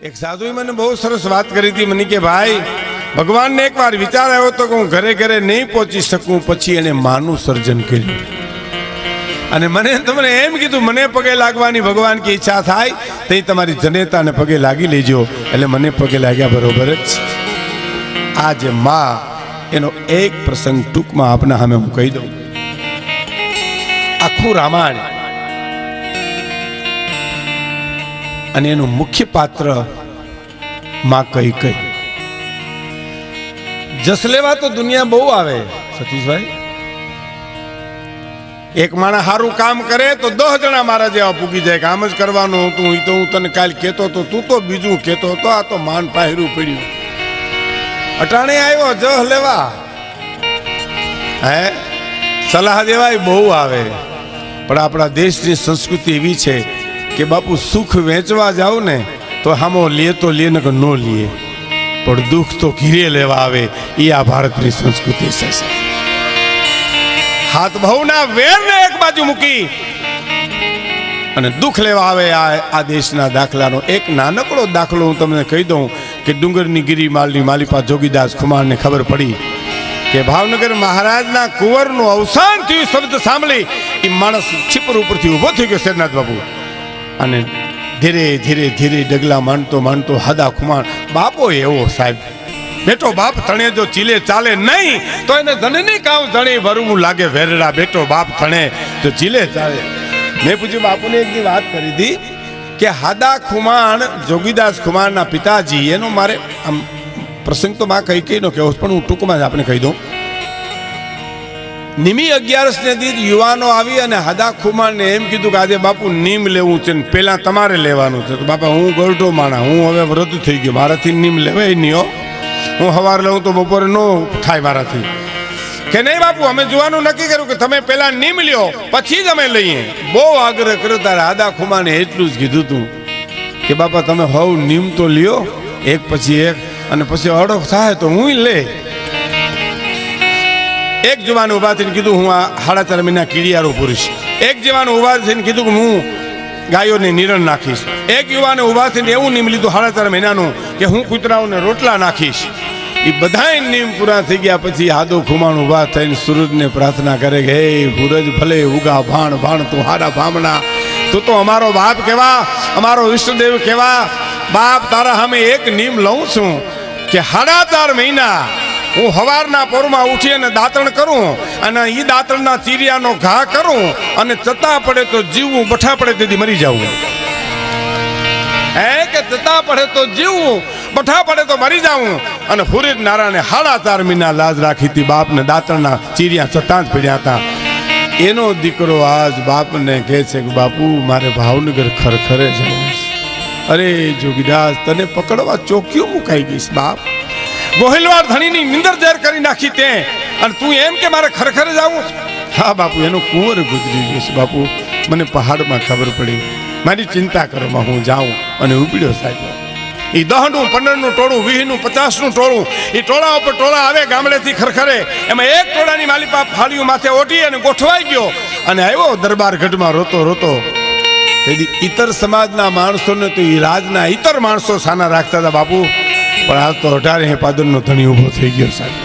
એક સાધુએ મને બહુ સરસ વાત કરી હતી મને કે ભાઈ ભગવાનને એકવાર વિચાર આવ્યો તો કે હું ઘરે ઘરે નહીં પહોંચી શકું, પછી એને માનું સર્જન કર્યું અને મને તમને એમ કીધું મને પગે લાગવાની ભગવાન की ઈચ્છા થાય તો તમારી જનેતાને પગે લાગી લેજો. એટલે મને પગે લાગ્યા બરોબર જ. આ જે માં એનો એક પ્રસંગ ટૂંકમાં આપના સામે હું કહી દઉં. આખું રામાયણ અને એનું મુખ્ય પાત્ર માં કઈ. જસ લેવા તો દુનિયા બહુ આવે સતીશભાઈ. એક માણસ સારું કામ કરે તો 10 જણા મારા જેવા પૂગી જાય કે આમ જ કરવાનું હતું. હું તને કાલ કહેતો તો તું તો બીજું કહેતો હતો. આ તો માન પાહેરું પડ્યું. અટાણે આવ્યો જસ લેવા, હે સલાહ દેવાય બહુ આવે. પણ આપણા દેશની સંસ્કૃતિ એવી છે કે બાપુ સુખ વેચવા જાવ ને તો હામો લે તો લે ન કે નો લે, પણ દુઃખ તો ઘીરે લેવા આવે. એ આ ભારતની સંસ્કૃતિ છે. હાથ બહુના વેરને એક બાજુ મૂકી અને દુઃખ લેવા આવે. આ દેશના દાખલાનો એક નાનકડો દાખલો હું તમને કહી દઉં કે ડુંગરની ગિરિમાલની માલિપા જોગીદાસ ખુમારને ખબર પડી કે ભાવનગર મહારાજના કુંવરનું અવસાન થયું. શબ્દ સાંભળી એ માણસ છીપર ઉપરથી ઊભો થઈ ગયો શેરનાથ બાપુ, અને ધીરે ધીરે ધીરે ડગલા માંડતો હાદા ખુમાર. બાપો એવો સાહેબ બેટો બાપ થણે જો ચીલે ચાલે નહીં તો એને ધનની કામ ધણી ભરવું લાગે વેરડા. બેટો બાપ થણે જો ચીલે ચાલે. મેં પૂછ્યું બાપુને એક દી વાત કરી હતી કે હાદા ખુમાણ જોગીદાસ ખુમારના પિતાજી, એનો મારે આમ પ્રસંગ તો માં કઈ નો કહેવો પણ હું ટૂંકમાં જ આપણે કહી દઉં. નિમી 11 ને દી યુવાનો આવી અને હાદા ખુમાણને એમ કીધું કે આજે બાપુ નીમ લેવું છે ને પેલા તમારે લેવાનું છે. તો બાપા હું ગરડો માણા, હું હવે વૃદ્ધ થઈ ગયો, મારાથી નીમ લેવાય નહીં હો. હું સવારે લઉં તો બપોરે નો થાય મારાથી. કે નહીં બાપુ અમે જોવાનું નક્કી કર્યું કે તમે પેલા નીમ લ્યો પછી જ અમે લઈએ. બહુ આગ્રહ કર્યો. તારે હાદા ખુમાને એટલું જ કીધું તું કે બાપા તમે હવ નીમ તો લ્યો એક પછી એક, અને પછી અડોખ થાય તો હું લે. એક જવાન ઉભા થઈને કીધું હું આ 4.5 મહિના કીડિયારો પૂરીશ. એક જવાન ઉભા થઈને કીધું કે હું ગાયોને નિરણ નાખીશ. એક યુવાને ઉભા થઈને એવું નીમ લીધું 4.5 મહિનાનું કે હું કૂતરાઓને રોટલા નાખીશ. એ બધાય નીમ પૂરા થઈ ગયા પછી હાદો ખુમાણ ઉભા થઈને સૂરજને પ્રાર્થના કરે કે હે સૂરજ ભલે ઉગા ભાણ ભાણ તું હારા ભામણા, તું તો અમારો બાપ કેવા, અમારો ઈષ્ટદેવ કેવા. બાપ તારા સામે એક નીમ લઉં છું કે 4.5 મહિના હું સવારના પોરમાં ઉઠી અને દાંતણ કરું અને એ દાંતણના ચીરિયાનો ઘા કરું અને ચતા પડે તો જીવવું, બઠા પડે તેથી મરી જાવું. હે કે ચતા પડે તો જીવવું, બઠા પડે તો મરી જાવું. અને ફુરીદ નારાયણે 4.5 મહિના લાજ રાખી હતી. બાપને દાંતણના ચીરિયા ચતા જ પડ્યા હતા. એનો દીકરો આજ બાપને કહે છે કે બાપુ મારે ભાવનગર ખરખરે જવું છે. અરે જોગીદાસ તને પકડવા ચોકીઓ મુકાઈ ગઈશ બાપ. ગોહિલવાડ ધણીની નિંદર ઝેર કરી નાખી તે, અને તું એમ કે મારે ખરખરે જવું? હા બાપુ એનો કુંવર ગુજરી ગયો છે બાપુ. મને પહાડમાં ખબર પડી, મારી ચિંતા કરવામાં હું જાઉં. અને ઉપડ્યો સાહેબ. એ 10નું 15નું ટોળું, 20નું 50નું ટોળું, એ ટોળા ઉપર ટોળા આવે ગામડેથી ખરખરે. એમાં એક ટોળાની માલિપા ફાળીઓ માથે ઓઢી અને ગોઠવાઈ ગયો અને આવ્યો દરબાર ગઢમાં રોતો રોતો. તેથી ઈતર સમાજના માણસોને તો એ રાજના ઈતર માણસો સાના રાખતા હતા બાપુ. પણ આજ તો 18 પાદરનો ધણી ઊભો થઈ ગયો સાહેબ.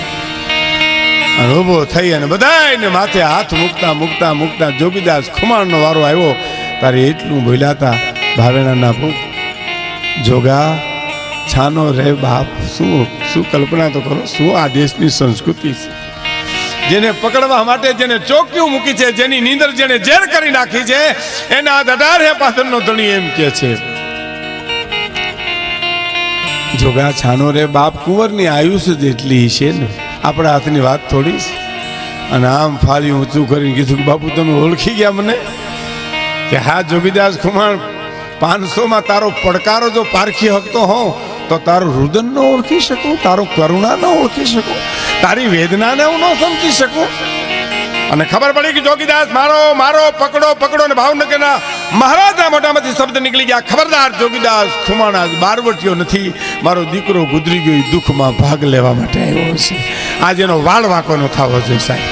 અને ઊભો થઈ અને બધાને માથે હાથ મૂકતા જોગીદાસ ખુમાણનો વારો આવ્યો. તારે એટલું બોલ્યા હતા ભાવેણાના પુત, જોગા છાનો રે બાપ. શું કલ્પના તો કરો, શું આ દેશની સંસ્કૃતિ છે. જેને પકડવા માટે જેને ચોકીઓ મૂકી છે, જેની નીંદર જેને ઝેર કરી નાખી છે, એના 18 પાદરનો ધણી એમ કે છે જોગા છાનો રે બાપ. કુંવરની આયુષ્ય જેટલી છે ને, આપણા હાથની વાત થોડી. અને આમ ફાળી ઊંચું કરીને કીધું કે બાપુ તમે ઓળખી ગયા મને? કે હા જોગીદાસ ખુમાણ 500માં તારો પડકારો જો પારખી શકતો હોઉં તો તારું રુદન ન ઓળખી શકું, તારો કરુણા ન ઓળખી શકું, તારી વેદનાને હું ન સમજી શકું. અને ખબર પડી કે જોગીદાસ મારો પકડો ને ભાવનગરના મહારાજના મોઢામાંથી શબ્દ નીકળી ગયા, ખબરદાર જોગીદાસ ખુમાણ આજ બારવટીયો નથી, મારો દીકરો ગુજરી ગયો દુઃખમાં ભાગ લેવા માટે આવ્યો છે. આજ એનો વાળ વાંકો ન થવો જોઈએ સાહેબ.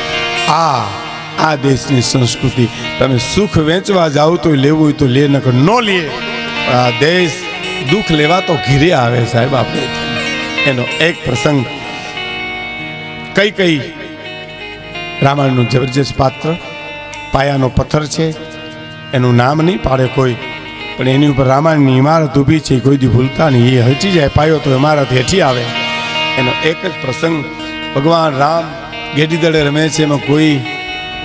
આ દેશની સંસ્કૃતિ. તમે સુખ વેચવા જાઓ તો લેવું હોય તો લે, નકર ન લે. આ દેશ દુઃખ લેવા તો ઘીરે આવે સાહેબ આપણે. એનો એક પ્રસંગ કઈ રામાયણનું જબરજસ્ત પાત્ર, પાયાનો પથ્થર છે, એનું નામ નહીં પાડે કોઈ, પણ એની ઉપર રામાયણની ઇમારત ઊભી છે, કોઈ દી ભૂલતા નહીં. એ હટી જાય પાયો તો ઇમારત હેઠી આવે. એનો એક જ પ્રસંગ, ભગવાન રામ ગેડીદળે રમે છે, એમાં કોઈ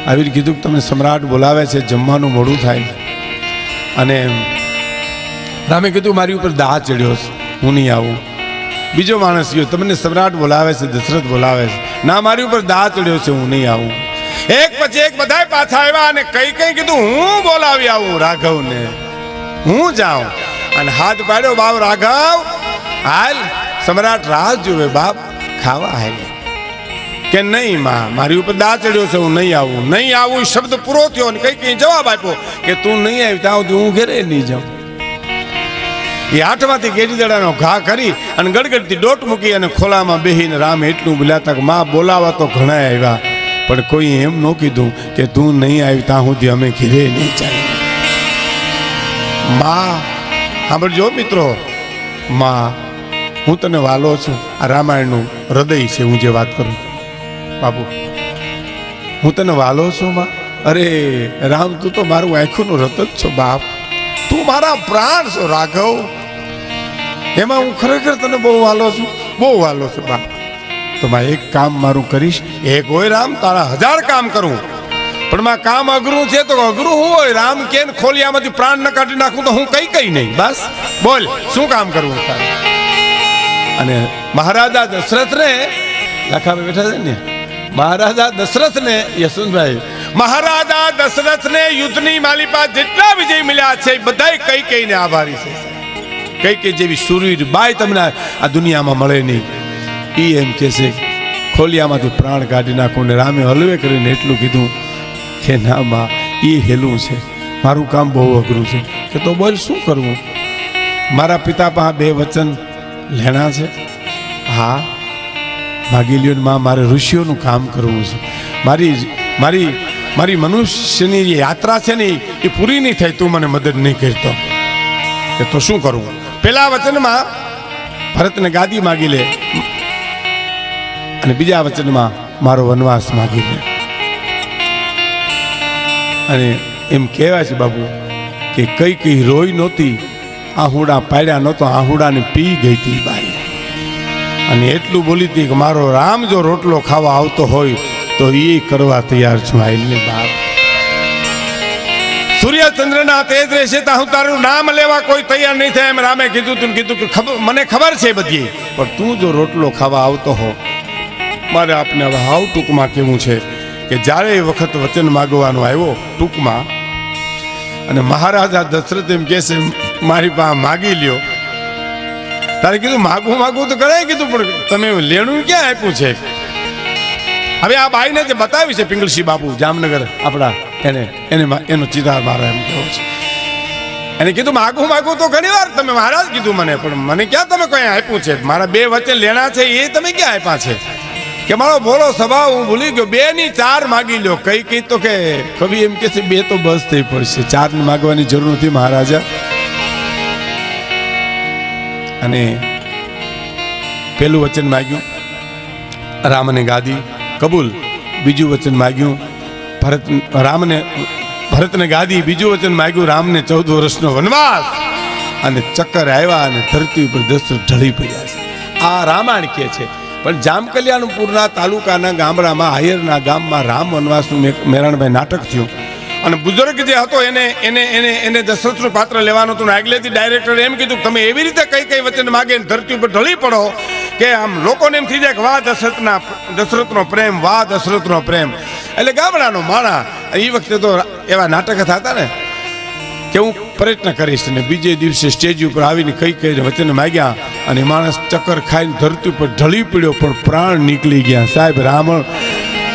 આવી કીધું કે તમને સમ્રાટ બોલાવે છે, જમવાનું મોડું થાય. અને રામે કીધું મારી ઉપર દાહ ચડ્યો છે, હું નહીં આવું. બીજો માણસ ગયો, તમને સમ્રાટ બોલાવે છે, દશરથ બોલાવે છે, ના મારી ઉપર દાહ ચડ્યો છે, હું નહીં આવું. એક પછી એક બધા પાછા આવ્યા અને કઈ કીધું હું બોલાવી આવું રાઘવને, હું જાઉં. અને હાથ પાડ્યો, બાપ રાઘવ હાલ, સમ્રાટ રાહ જોવે બાપ, ખાવા હાલ. કે નહીં માં, મારી ઉપર દાહ ચડ્યો છે, હું નહીં આવું. નહીં આવું શબ્દ પૂરો થયો ને કઈ જવાબ આપ્યો કે તું નહીં આવી ત્યાં સુધી હું ઘરે નહીં જાઉં. એ આઠમાંથી ગેડીદડાનો ઘા કરી અને ગડગડતી ડોટ મૂકી અને ખોલામાં બેહીને રામ એટલું બોલ્યા કે માં બોલાવા તો ઘણા આવ્યા, પણ કોઈ એમ ન કીધું કે તું નહીં આવી ત્યાં સુધી અમે ઘીરે નહીં જાય. માં સાંભળજો મિત્રો, માં હું તને વાલો છું. આ રામાયણનું હૃદય છે હું જે વાત કરું બાપુ, હું તને વાલો છું માં. અરે રામ તું તો મારું આંખોનું રતન છો બાપ, તું મારા પ્રાણ છો રાઘવ. એમાં હું ખરેખર તને બહુ વાલો છું, બહુ વાલો છું બાપ. તો માં એક કામ મારું કરીશ, એક હોય રામ તારા 1000 કામ કરું, પણ માં કામ અઘરું છે તો અઘરું હું હોય રામ કે ખોલિયામાંથી પ્રાણ ન કાઢી નાખું તો હું કઈ નહીં. બસ બોલ શું કામ કરવું તારે. અને મહારાજા દશરથને લાખામાં બેઠા છે ને, મહારાજા દશરથને યશવંતભાઈ, મહારાજા દશરથને યુદ્ધની માલિપા જેટલા વિજય મળ્યા છે બધાય કઈકઈને આભારી છે. કઈકે જેવી સુરવીર બાઈ તમને આ દુનિયામાં મળે નહીં. એ એમ કે છે ખોલિયામાંથી પ્રાણ કાઢી નાખું. ને રામે હલવે કરીને એટલું કીધું કે ના માં એ હેલું છે, મારું કામ બહુ અઘરું છે. કે તો બોલ શું કરવું. મારા પિતા પાસે 2 વચન લેણા છે. હા માગી લ્યો માં, મારે ઋષિઓનું કામ કરવું છે. મારી મનુષ્યની યાત્રા છે ને એ પૂરી નહીં થાય તું મને મદદ નહીં કરતો. કે તો શું કરવું. પેલા વચનમાં ભરતને ગાદી માગી લે અને બીજા વચનમાં મારો વનવાસ માગી લે. અને એમ કહેવાય છે બાબુ કે કઈ રોઈ નહોતી, આહુડા પાડ્યા નહોતો, આહુડાને પી ગઈ હતી બાઈ. અને એટલું બોલી હતી કે મારો રામ જો રોટલો ખાવા આવતો હોય તો એ કરવા તૈયાર છું. આઈને બાપ સૂર્યચંદ્રના તેજ રહેશે તો હું તારું નામ લેવા કોઈ તૈયાર નહીં થાય એમ રામે કીધું કે મને ખબર છે બધી, પણ તું જો રોટલો ખાવા આવતો હો. મારે આપને હવે હાવ ટૂંકમાં કેવું છે કે જ્યારે એ વખત વચન માગવાનો આવ્યો ટૂંકમાં, અને મહારાજા દશરથ એમ કહે છે મારી પાસે માગી લ્યો. તારે કીધું માગવું તો ઘણા કીધું, પણ તમે લેણું ક્યાં આપ્યું છે. હવે આ બાઈને જે બતાવી છે પિંગલસિંહ બાપુ જામનગર આપણા, એનો ચિતાર મારો એમ કેવો છે. એને કીધું માગવું તો ઘણી વાર તમે મહારાજ કીધું મને, પણ મને ક્યાં તમે કઈ આપ્યું છે. મારા 2 વચન લેણા છે એ તમે ક્યાં આપ્યા છે. કે મારો ભોળો સ્વભાવ હું ભૂલી ગયો. 2 ની 4 માગી લ્યો. કઈ તો કે કવિ એમ કે છે 2 તો બસ થઈ પડશે, 4 ની માગવાની જરૂર નથી મહારાજા. અને પેલું વચન માગ્યું રામને ગાદી કબૂલ, બીજું વચન માગ્યું ભરતને ગાદી, બીજું વચન માગ્યું રામને 14 વર્ષનો વનવાસ. અને ચક્કર આવ્યા અને ધરતી ઉપર દશરથ ઢળી પડ્યા છે. આ રામાયણ કે છે. પણ જામકલ્યાણપુરના તાલુકાના ગામડામાં આયરના ગામમાં રામ વનવાસનું મેરણભાઈ નાટક થયું. અને બુઝુર્ગ જે હતો એને દશરથનું પાત્ર લેવાનું હતું. આગલેથી ડાયરેક્ટરે એમ કીધું તમે એવી રીતે કઈ વચન માગે ધરતી ઉપર ઢળી પડો કે આમ લોકોને એમ થઈ જાય કે વાહ દશરથનો પ્રેમ, વાહ દશરથનો પ્રેમ. એટલે ગામડાનો માણા એ વખતે તો એવા નાટક થતા ને કે હું પ્રયત્ન કરીશ. ને બીજે દિવસે સ્ટેજ ઉપર આવીને કઈ વચન માગ્યા અને માણસ ચક્કર ખાઈને ધરતી ઉપર ઢળી પડ્યો, પણ પ્રાણ નીકળી ગયા સાહેબ. રાવણ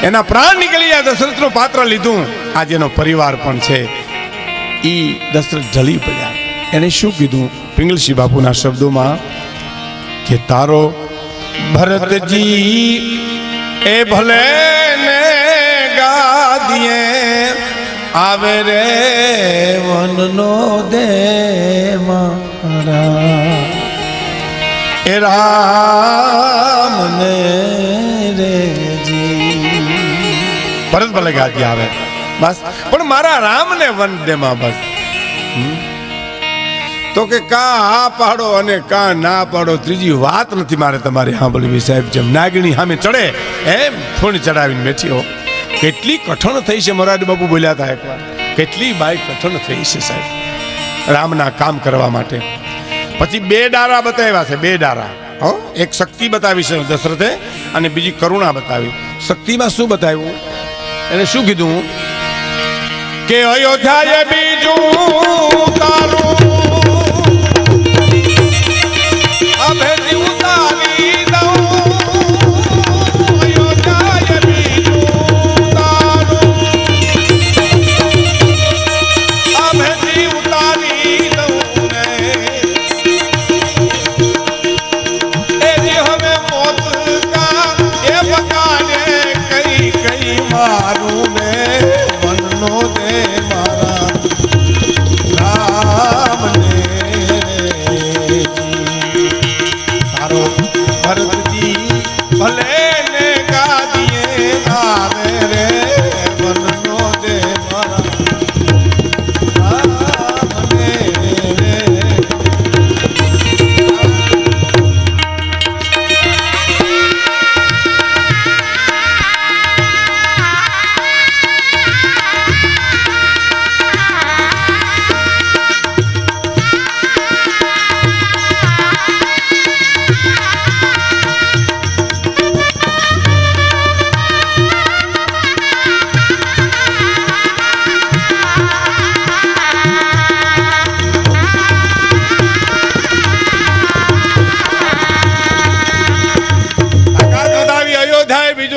એના પ્રાણ નીકળી ગયા. દશરથનું પાત્ર લીધું. આજે એનો પરિવાર પણ છે. એ દશરથ ઢળી પડ્યા. એને શું કીધું પિંગલસિંહ બાપુના શબ્દોમાં કે તારો ભરતજી એ ભલે ને ગાદીએ આવે રે વનનો દેમાં, એ રામ ને રેજી ભરત ભલે ગાતી આવે બસ, પણ મારા રામ ને વન દે માં બસ. તો કે કા હા પાડો અને કા ના પાડો, ત્રીજી વાત નથી મારે તમારે સાંભળવી સાહેબ. જેમ નાગણી સામે ચડે એમ થોડી ચડાવીને બેઠી હો. કેટલી કઠણ થઈ છે, મોરારી બાપુ બોલ્યા હતા એકવાર, કેટલી બાઈ કઠણ થઈ છે સાહેબ રામના કામ કરવા માટે. પછી બે ડારા બતાવ્યા છે, બે ડારા. હો, એક શક્તિ બતાવી છે દશરથે અને બીજી કરુણા બતાવી. શક્તિમાં શું બતાવ્યું, એને શું કીધું કે અયોધ્યા બીજું તારું અભેદી ઉતારી દઉં, અયોધ્યા બીજું તારું અભેદી ઉતારી દઉં ને એજી હવે મોત કા એ બકાને કઈ કઈ મારું ને વનનો દે મારા રામ ને તારો ભરતજી ભલે ને ગાદીએ આવે રે વનનો દે મારા રામ ને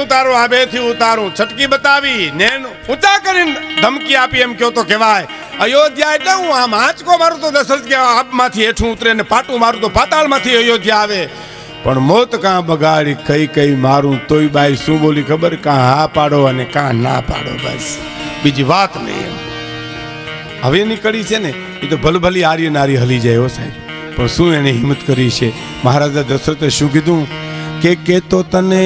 તારું આબેથી ઉતારું, છટકી બતાવી ને ઊંચા કરીને ધમકી આપી એમ કહો તો કહેવાય. અયોધ્યા એટલે હું આમ આંચકો મારું તો દશરથ કે આપમાંથી હેઠું ઉતરે ને પાટું મારું તો પાતાળમાંથી અયોધ્યા આવે. પણ મોત કાં બગાડી કઈ કઈ મારું તોય બાઈ શું બોલી ખબર, કાં હા પાડો અને કાં ના પાડો, બસ બીજી વાત નહીં. એમ હવે નીકળી છે ને એ તો ભલભલી આર્ય નારી હલી જાય હો સાહેબ. પણ શું એને હિંમત કરી છે મહારાજા દશરથે શું કીધું કે તો તને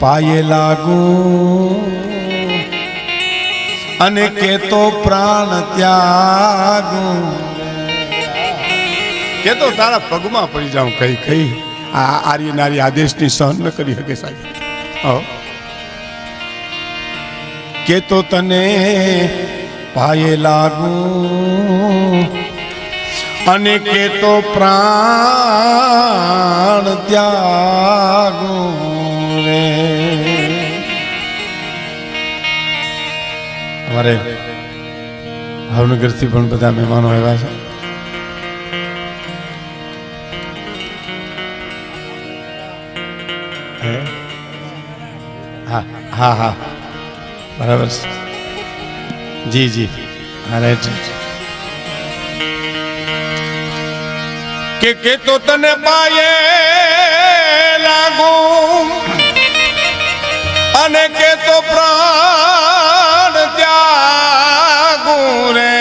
પાયે લાગુ અને કે તો પ્રાણ ત્યાગું, કે તો તારા પગમાં પડી જાઉં કઈ કઈ. આ આર્ય નારી આદેશની સહન ન કરી શકે સાહેબ. કે તો તને પાયે લાગુ અને કે તો પ્રાણ ત્યાગું રે. અમારે ભાવનગરથી પણ બધા મહેમાનો આવ્યા છે. હા હા હા બરાબર છે. જી જી હા રાઈટ રાઈટ. કે તો તને પાયે લાગુ અને કે તો પ્રાણ ત્યાગું રે,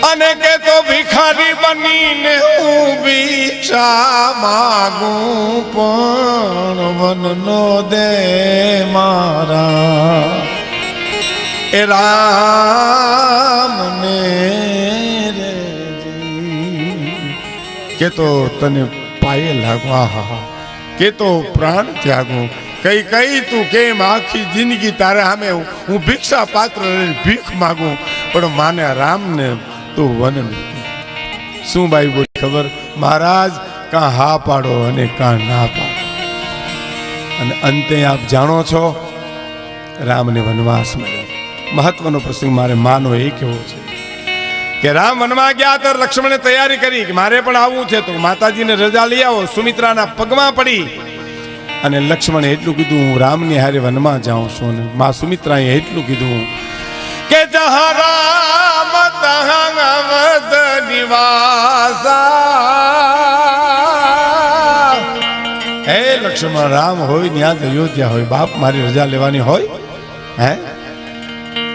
અને કે તો ભિખારી બનીને હું ભિક્ષા માગું પણ વનનો દે મારા એ રામ ને રે. કે તો તને પાયે લાગવા હા કે તો પ્રાણ ત્યાગું. કઈ કઈ તું કેમ આખી જિંદગી તારે સામે હું ભિક્ષા પાત્ર ભીખ માગું પણ માને રામને તું વન. શું બાઈ બોલી ખબર, મહારાજ કાં હા પાડો અને કાં ના પાડો. અને અંતે આપ જાણો છો રામને વનવાસ મળ્યો. મહત્વનો પ્રસંગ મારે માનો એ કેવો છે કે રામ વનમાં ગયા તો લક્ષ્મણે તૈયારી કરી કે મારે પણ આવવું છે, તો માતાજીને રજા લઈ આવો. સુમિત્રાના પગમાં પડી અને લક્ષ્મણે એટલું કીધું હું રામની હારે વનમાં જાઉં છું. અને મા સુમિત્રાએ એટલું કીધું કે જહાં રામ તહાં અવધ નિવાસા. હે લક્ષ્મણ, રામ હોય ત્યાં જ અયોધ્યા હોય. બાપ મારી રજા લેવાની હોય હે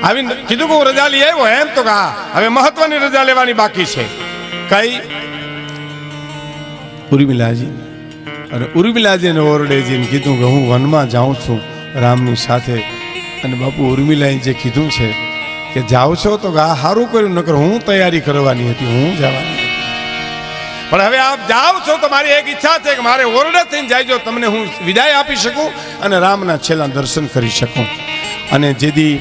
આવીને કીધું કે હું રજા લઈ આવ્યો એમ તો કે હવે મહત્વની રજા લેવાની બાકી છે. કઈ? ઉર્મિલાજી. અને ઉર્મિલાજીને ઓરડે જઈને કીધું કે હું વનમાં જાઉં છું રામની સાથે. અને બાપુ ઉર્મિલાએ જે કીધું છે કે જાઓ છો તો આ સારું કર્યું, નકર હું તૈયારી કરવાની હતી, હું જવાની હતી. પણ હવે આપ જાઓ છો તો મારી એક ઈચ્છા છે કે મારે ઓરડે થઈને જાયજો, તમને હું વિદાય આપી શકું અને રામના છેલ્લા દર્શન કરી શકું. અને જેથી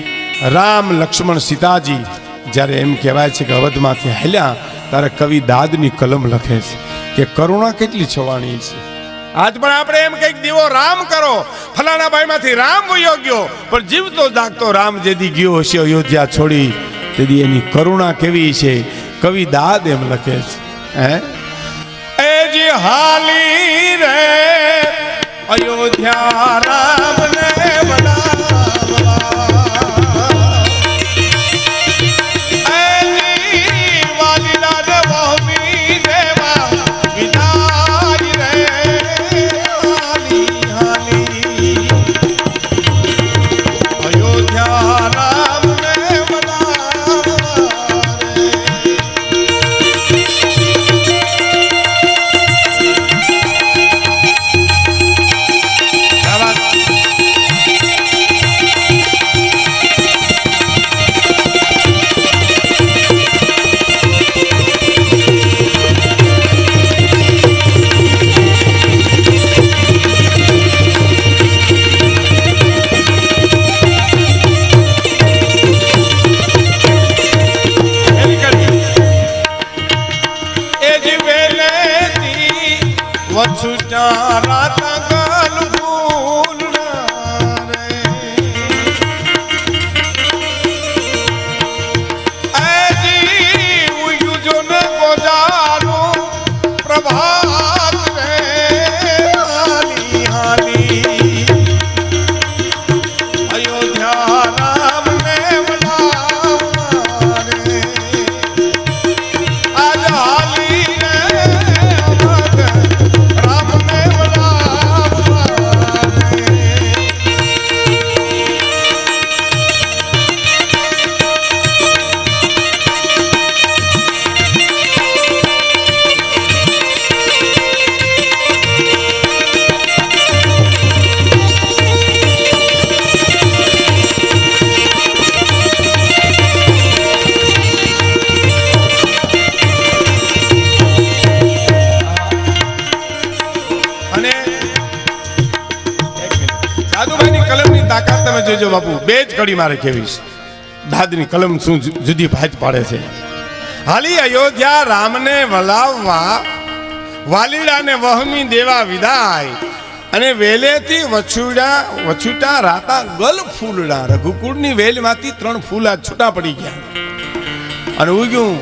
રામ લક્ષ્મણ સીતાજી જ્યારે એમ કહેવાય છે કે અવધમાંથી હાલ્યા ત્યારે કવિ દાદની કલમ લખે છે કે કરુણા કેટલી છવાણી છે. આજ પણ આપણે એમ કઈક દીવો રામ કરો, ફલાણા ભાઈમાંથી રામ વયો ગયો, પણ જીવતો જાગતો રામ જેદી ગયો હશે અયોધ્યા છોડી, તેથી એની કરુણા કેવી છે. કવિ દાદ એમ લખે છે, હે એ જે હાલી રે અયોધ્યા રામને જો બાપુ બે જ કડી મારે કેવી છે. દાદની કલમ શું જુદી ભાત પાડે છે. હાલી અયોધ્યા રામને વલાવવા, વાલીડાને વહમી દેવા વિદાય, અને વેલેથી વછુટા રાતા ગલ ફૂલડા. રઘુકુળની વેલમાંથી 3 ફૂલા છૂટા પડી ગયા અને ઉગ્યું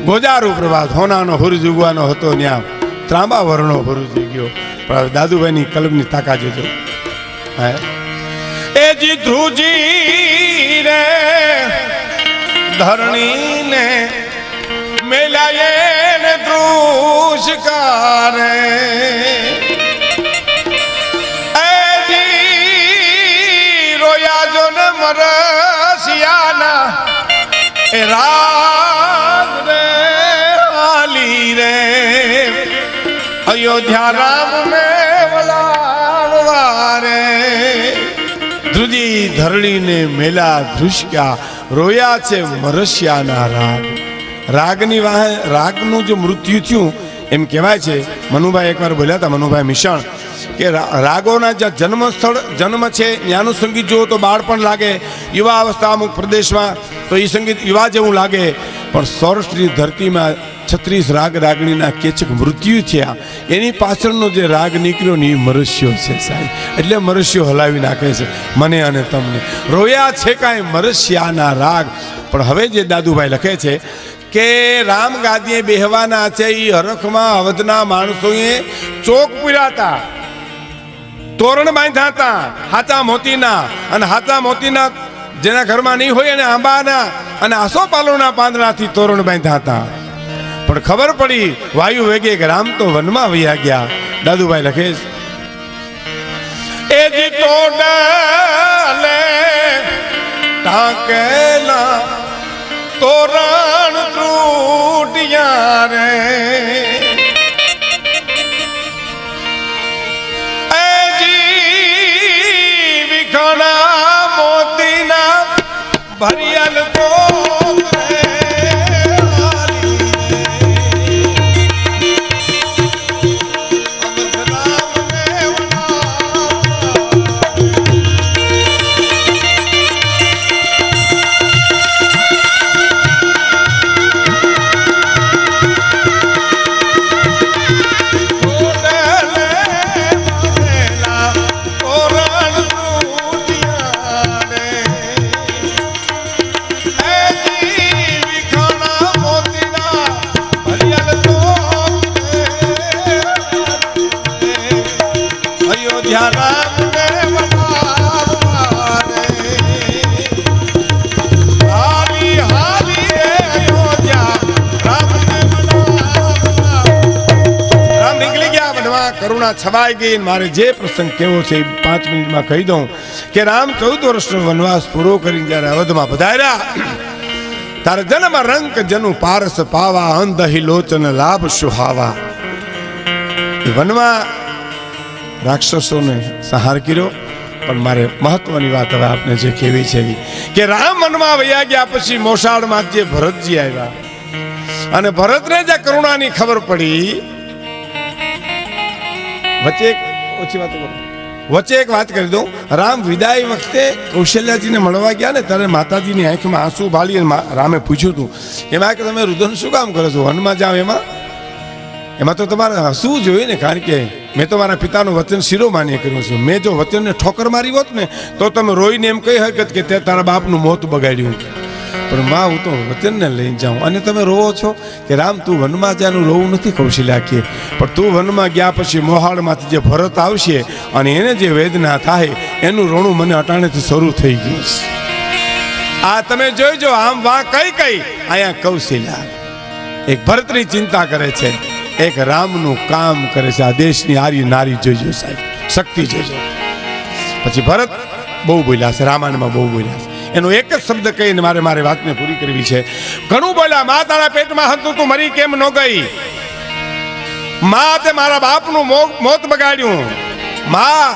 ગોજારું પ્રભાત. હોનાનો હુરજ ઉગવાનો હતો, ત્યાં ત્રાંબા વર્ણો હુરજ ઉગ્યો. પણ દાદુભાઈની કલમની તાકાત જોજો. હે એ જી ધ્રુજી રે ધરણી ને મેલાયે ને ધ્રુષકારે, એ જી રોયા જો ને મરસિયાના એ રાગ રે હાલી રે અયોધ્યા રામ ને વલાવવા રે. ધ્રુજી ધરણીને મેલા ધ્રુષ્ક્યા, રોયા છે મરસિયાના રાગ. રાગની વાહે રાગનું જે મૃત્યુ થયું એમ કહેવાય છે. મનુભાઈ એકવાર બોલ્યા હતા, મનુભાઈ મિશ્રણ, કે રાગોના જ્યાં જન્મ છે ત્યાંનું સંગીત જુઓ તો બાળપણ લાગે, યુવા અવસ્થા અમુક પ્રદેશમાં તો એ સંગીત યુવા જેવું લાગે, પણ સૌરાષ્ટ્રની ધરતીમાં 36 રાગ રાગણીના કેચક મૃત્યુ થયા, એની પાછળનો જે રાગ નીકળ્યો ને એ મરસ્યો છે સાહેબ. એટલે મરસ્યો હલાવી નાખે છે મને અને તમને. રોયા છે કાંઈ મરસ્યાના રાગ. પણ હવે જે દાદુભાઈ લખે છે કે રામ ગાદીએ બેહવાના છે, એ હરખમાં અવધના માણસોએ ચોક પૂર્યા હતા, તોરણ બાંધ્યા હતા હાચા મોતીના, અને હાચા મોતીના જેના ઘરમાં નહીં હોય અને આંબાના અને આસોપાલોના પાંદડાથી તોરણ બાંધ્યા હતા. પણ ખબર પડી વાયુ વેગે કે રામ તો વનમાં વયા ગયા. દાદુભાઈ લખે એ જી તોડલે ઢાંકેલા તોરણ ત્રૂટિયા રે વિખાણા મોતીના ભરિયલ તો કરુણા છવાઈ ગઈ. મારે જે પ્રસંગ કેવો છે 5 મિનિટમાં કહી દઉં કે રામ 14 વર્ષનો વનવાસ પૂરો કરીને જ્યારે અવધમાં પધાર્યા તારે જન્મ રંક જનુ પારસ પાવા અંધહી લોચન લાભ સુહાવા. વનમાં રાક્ષસોને સંહાર કર્યો. પણ મારે મહત્વની વાત હવે આપને જે કહેવી છે કે રામ વનમાં વયા ગયા પછી મોસાળમાં જે ભરતજી આવ્યા અને ભરતને જે કરુણાની ખબર પડી. વચ્ચે એક વાત કરી દઉં. રામ વિદાય વખતે કૌશલ્યાજીને મળવા ગયા ને ત્યારે માતાજીની આંખમાં આંસુ ભાળી રામે પૂછ્યું હતું એમાં કે તમે રુદન શું કામ કરો છો વનમાં જાઓ એમાં તો તમારે હસવું જોઈએ ને કારણ કે મેં તો મારા પિતાનું વચન શિરોમાન્ય કર્યું છે. મેં જો વચનને ઠોકર મારી હોત ને તો તમે રોઈને એમ કહી શકત કે તે તારા બાપનું મોત બગાડ્યું. પણ માં હું તો વચનને લઈને જાઉં અને તમે રોવો છો કે રામ તું વનમાં જ્યાંનું રોવું નથી કૌશલ્યા કે પણ તું વનમાં ગયા પછી મોહાળમાંથી જે ભરત આવશે અને એને જે વેદના થાય એનું રોણું મને અટાણેથી શરૂ થઈ ગયું છે. આ તમે જોઈજો આમ વાં કઈ અહીંયા કૌશલ્યા એક ભરતની ચિંતા કરે છે એક રામનું કામ કરે છે. આ દેશની આર્ય નારી જોઈજો સાહેબ શક્તિ જોઈજો. પછી ભરત બહુ બોલ્યા છે રામાયણમાં બહુ બોલ્યા છે. એનો એક જ શબ્દ કહીને મારે વાતને પૂરી કરવી છે. ઘણું બોલ્યા મા તારા પેટમાં હતું તું મરી કેમ ન ગઈ. મા તે મારા બાપનું મોત બગાડ્યું. મા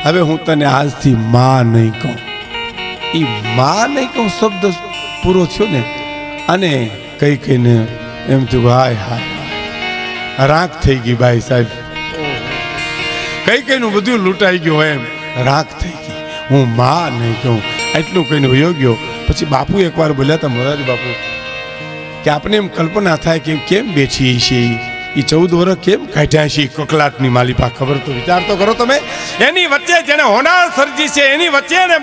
હવે હું તને આજથી મા નહીં કહું. ઈ મા નહીં કહું શબ્દ પૂરો થયો ને અને કહીને એમ થયું હાય હાય રાખ થઈ ગઈ ભાઈ સાહેબ. કઈનું બધું લૂંટાઈ ગયું એમ રાખ થઈ ગઈ. હું મા નહીં કહું એટલું કહીને વયો ગયો. પછી બાપુ એકવાર બોલ્યા હતા મોરારી બાપુ કે આપણે એમ કલ્પના થાય કે કેમ બેઠી છે એ 14 વર્ષ કેમ કાઢ્યા છે કકલાટની માલિપા. ખબર તો વિચાર તો કરો તમે. એની વચ્ચે જેને હોનાર સર્જી છે એની વચ્ચે ને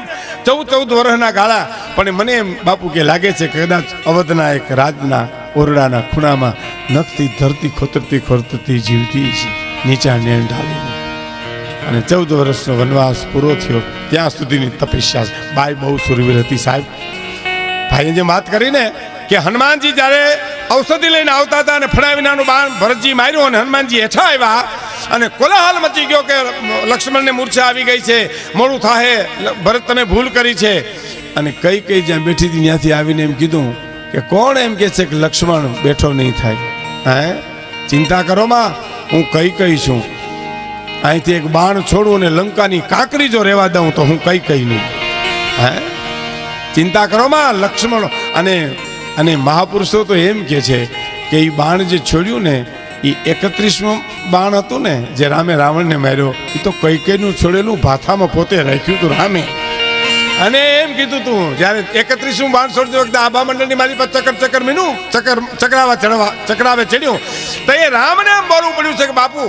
14 વર્ષના ગાળા. પણ મને એમ બાપુ કે લાગે છે કે કદાચ અવધના એક રાજના ઓરડાના ખૂણામાં નખથી ધરતી ખોતરતી જીવતી છે નીચા નેણ ઢાળીને. અને 14 વર્ષનો વનવાસ પૂરો થયો ત્યાં સુધીની તપસ્યા. બાઈ બહુ સુરવીર હતી સાહેબ. ભાઈએ જે વાત કરીને કે હનુમાનજી જ્યારે ઔષધિ લઈને આવતા હતા અને ફણા વિનાનું બાણ ભરતજી માર્યું અને હનુમાનજી હેઠા આવ્યા અને કોલાહલ મચી ગયો કે લક્ષ્મણને મૂર્છા આવી ગઈ છે મોડું થાય ભરત તમે ભૂલ કરી છે. અને કઈ જ્યાં બેઠી હતી ત્યાંથી આવીને એમ કીધું કે કોણ એમ કે છે કે લક્ષ્મણ બેઠો નહીં થાય. હે ચિંતા કરો માં હું કઈ છું. અહીંથી એક બાણ છોડું અને લંકાની કાંકરી જો રહેવા દઉં તો હું કઈ નહીં. હે ચિંતા કરો માં લક્ષ્મણ. અને મહાપુરુષો તો એમ કે છે કે એ બાણ જે છોડ્યું ને એ 31મું બાણ હતું ને જે રામે રાવણને માર્યો એ તો કઈનું છોડેલું ભાથામાં પોતે રાખ્યું હતું રામે. અને એમ કીધું તું જ્યારે 31મું બાણ છોડતી વખતે આભા મંડળની મારી પર ચક્કર મીનું ચકરાવે ચડ્યું તો એ રામને એમ બોલવું પડ્યું છે કે બાપુ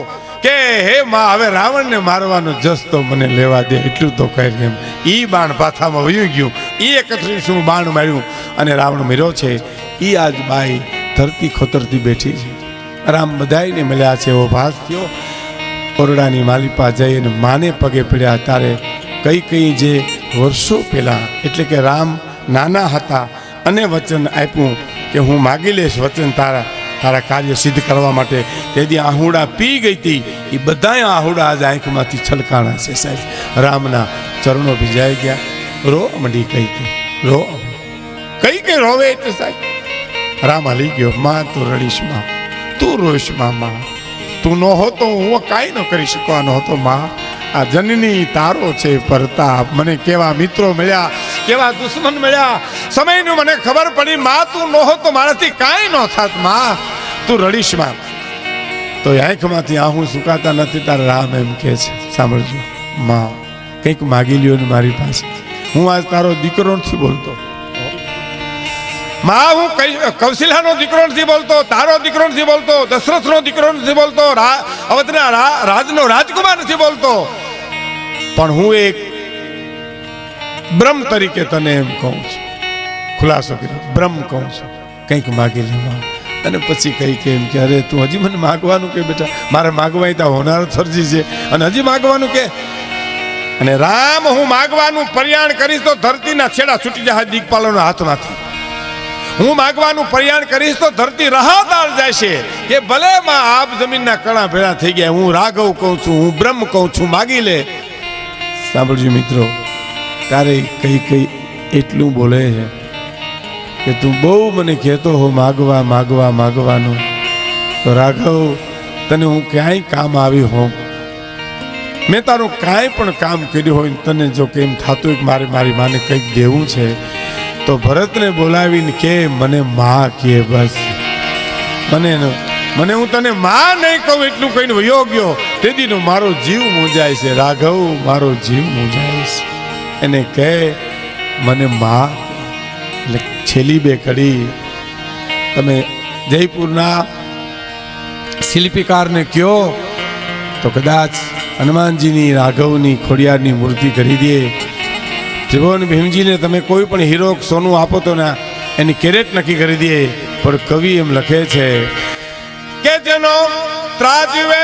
કે હે માં હવે રાવણને મારવાનો જસ તો મને લેવા દે એટલું તો કહે એમ. ઈ બાણ પાથામાં વયું ગયું. ઈ 31મું બાણ માર્યું અને રાવણ મર્યો છે. ઈ આજ બાઈ ધરતી ખોતરતી બેઠી છે. રામ બધાઈને મળ્યા છે એવો ભાસ થયો. ઓરડાની માલિપા જઈ અને માને પગે પડ્યા. તારે કઈ જે વર્ષો પહેલા એટલે કે રામ નાના હતા અને વચન આપ્યું કે હું માગી લઈશ વચન તારા કાર્ય સિદ્ધ કરવા માટે. તેથી આહુડા પી ગઈ હતી એ બધા આહુડા આજે આંખમાંથી છલકાણા છે સાહેબ. રામના ચરણો ભીજાઈ ગયા. રો મંડી કઈ રો કઈ રોવે એટલે સાહેબ રામ હાલી ગયો માં તું રડીશ માં તું રોઈશ માં તું ન હોતો હું કાંઈ ન કરી શકવાનો હતો માં આ જનની તારો છે પરતાપ મને કેવા મિત્રો મળ્યા કેવા દુશ્મન મળ્યા સમયનું મને ખબર પડી માં તું ન હોતો મારાથી કાંઈ ન થાત માં તું રડીશ માં તો આંખમાંથી આહું સુકાતા નથી તારા રામ એમ કે છે સાંભળજો માં કંઈક માગી લ્યો ને મારી પાસે હું આજ તારો દીકરો નથી બોલતો માં હું કૌશલ્યાનો દીકરો નથી બોલતો તારો દીકરો નથી બોલતો દશરથનો દીકરો નથી બોલતો અવધના રાજનો રાજકુમાર નથી બોલતો પણ હું એક બ્રહ્મ તરીકે તને એમ કહું છું ખુલાસો કર્યો બ્રહ્મ કહું છું કંઈક માગી લેવા અને પછી કઈ કે એમ કે અરે તું હજી મને માગવાનું કે બેટા મારે માગવા ત્યાં હોનાર સર્જી છે અને હજી માગવાનું કે અને રામ હું માગવાનું પ્રયાણ કરીશ તો ધરતીના છેડા છૂટી જાય દિગપાલોના હાથમાંથી હું માગવાનું પ્રયાણ કરીશ તો ધરતી રાહદાર જશે કે ભલે માં આપ જમીનના કણા ભેળા થઈ ગયા હું રાઘવ કહું છું હું બ્રહ્મ કહું છું માગી લે સાંભળજો મિત્રો તારે કઈ એટલું બોલે છે કે તું બહુ મને કહેતો હો માગવાનું તો રાઘવ તને હું ક્યાંય કામ આવી હોઉં મેં તારું કાંઈ પણ કામ કર્યું હોય તને જો કેમ થતું હોય કે મારે મારી માને કંઈક દેવું છે તો ભરતને બોલાવીને કે મને માં કે બસ મને હું તને માં નહીં કહું એટલું કહીને વયો ગયો તેદીનો મારો જીવ મૂંઝાય છે રાઘવ મારો જીવ મૂંઝાય છે એને કહે મને માં એટલે છેલ્લી બે કડી તમે જયપુરના શિલ્પીકારને કહો તો કદાચ હનુમાનજીની રાઘવની ખોડિયારની મૂર્તિ કરી દે ત્રિભુવન ભીમજીને તમે કોઈ પણ હીરો સોનું આપો તો ને એની કેરેટ નક્કી કરી દે પણ કવિ એમ લખે છે કે જેનો ત્રાજવે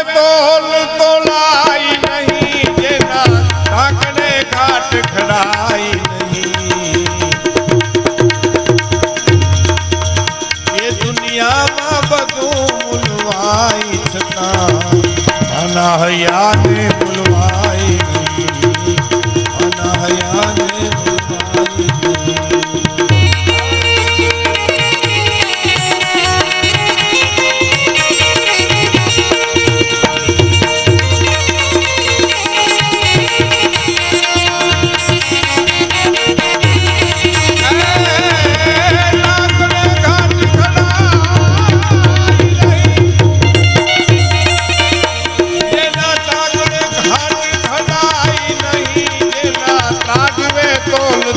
તોલાઈ નહીં જેના ઢાકણે ઘાટ ખડાઈ નહીં એ દુનિયામાં બધું ભૂલવાઈ છતાં અનાહયાને ભૂલવાઈ નહીં અનાહયાને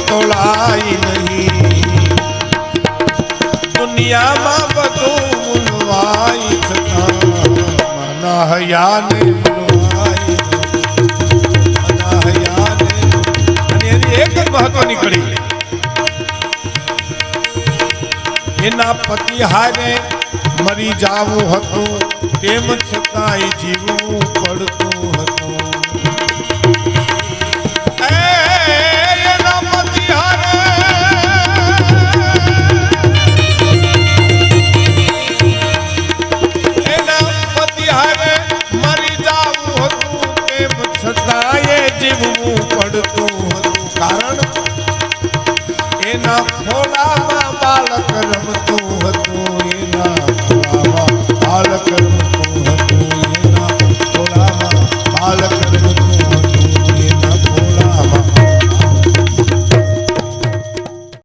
તોલાઈ નહીં દુનિયામાં બધું ભૂલવાઈ છતાં અનાહયાને ભૂલવાઈ અનાહયાને અને એની એક જ મહત્વની કડી એના પતિ હારે મરી જાવું હતું તેમ છતાંય જીવવું પડતું